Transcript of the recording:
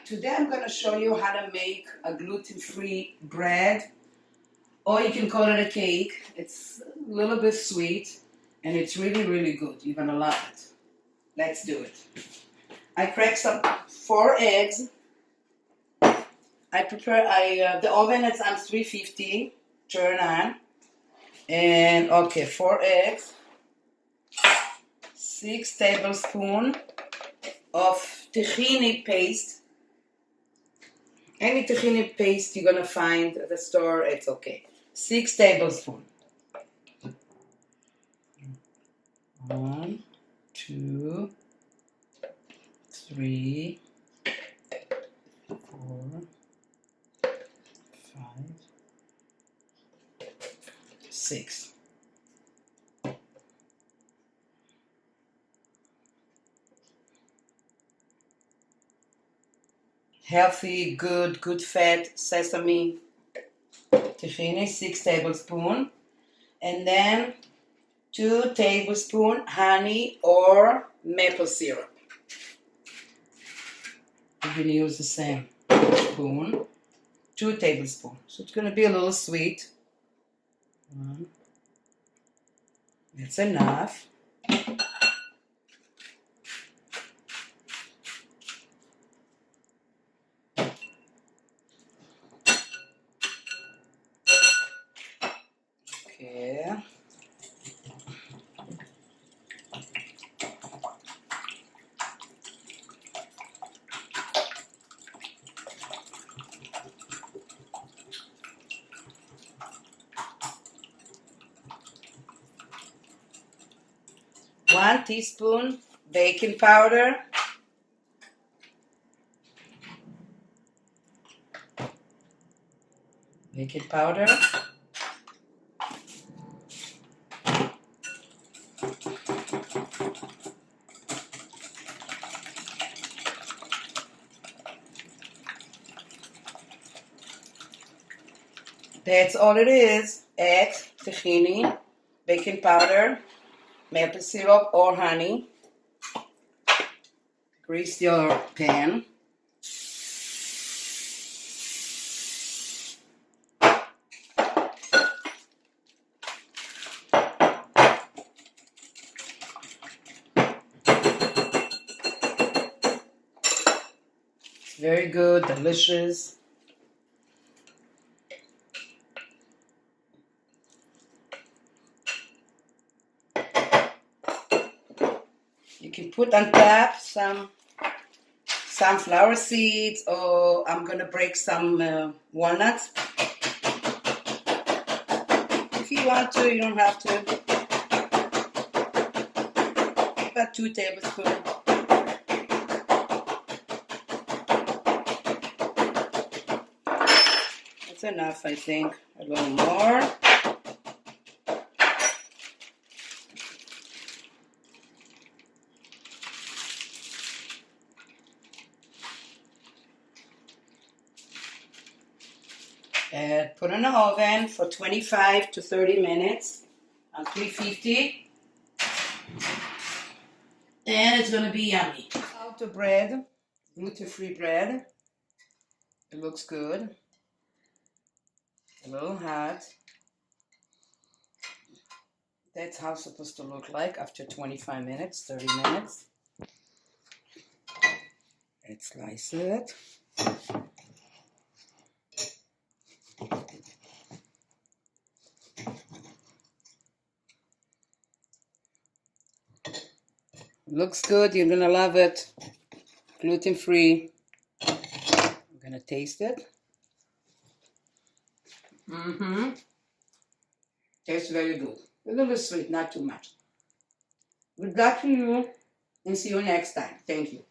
Today I'm going to show you how to make a gluten-free bread, or you can call it a cake. It's a little bit sweet and it's really, really good. You're going to love it. Let's do it. I cracked some 4 eggs. The oven is on 350, turn on. And okay, 4 eggs, 6 tablespoons of tahini paste. Any tahini paste you're gonna find at the store, it's okay. 6 tablespoons. 1, 2, 3, 4, 5, 6. Healthy, good fat sesame tahini, 6 tablespoons. And then 2 tablespoons honey or maple syrup. You can use the same spoon. 2 tablespoons. So it's going to be a little sweet. That's enough. Okay. One teaspoon baking powder. Baking powder. That's all it is. Eggs, tahini, baking powder, maple syrup or honey. Grease your pan. It's very good, delicious. You can put on top some sunflower seeds, or I'm gonna break some walnuts. If you want to, you don't have to. About 2 tablespoons. That's enough, I think. A little more. And put in the oven for 25 to 30 minutes on 350. And it's going to be yummy. Out the bread, gluten-free bread. It looks good. A little hot. That's how it's supposed to look like after 25 minutes, 30 minutes. Let's slice it. Looks good. You're gonna love it. Gluten-free. I'm gonna taste it. Tastes very good. A little sweet, not too much. Good luck to you, and see you next time. Thank you.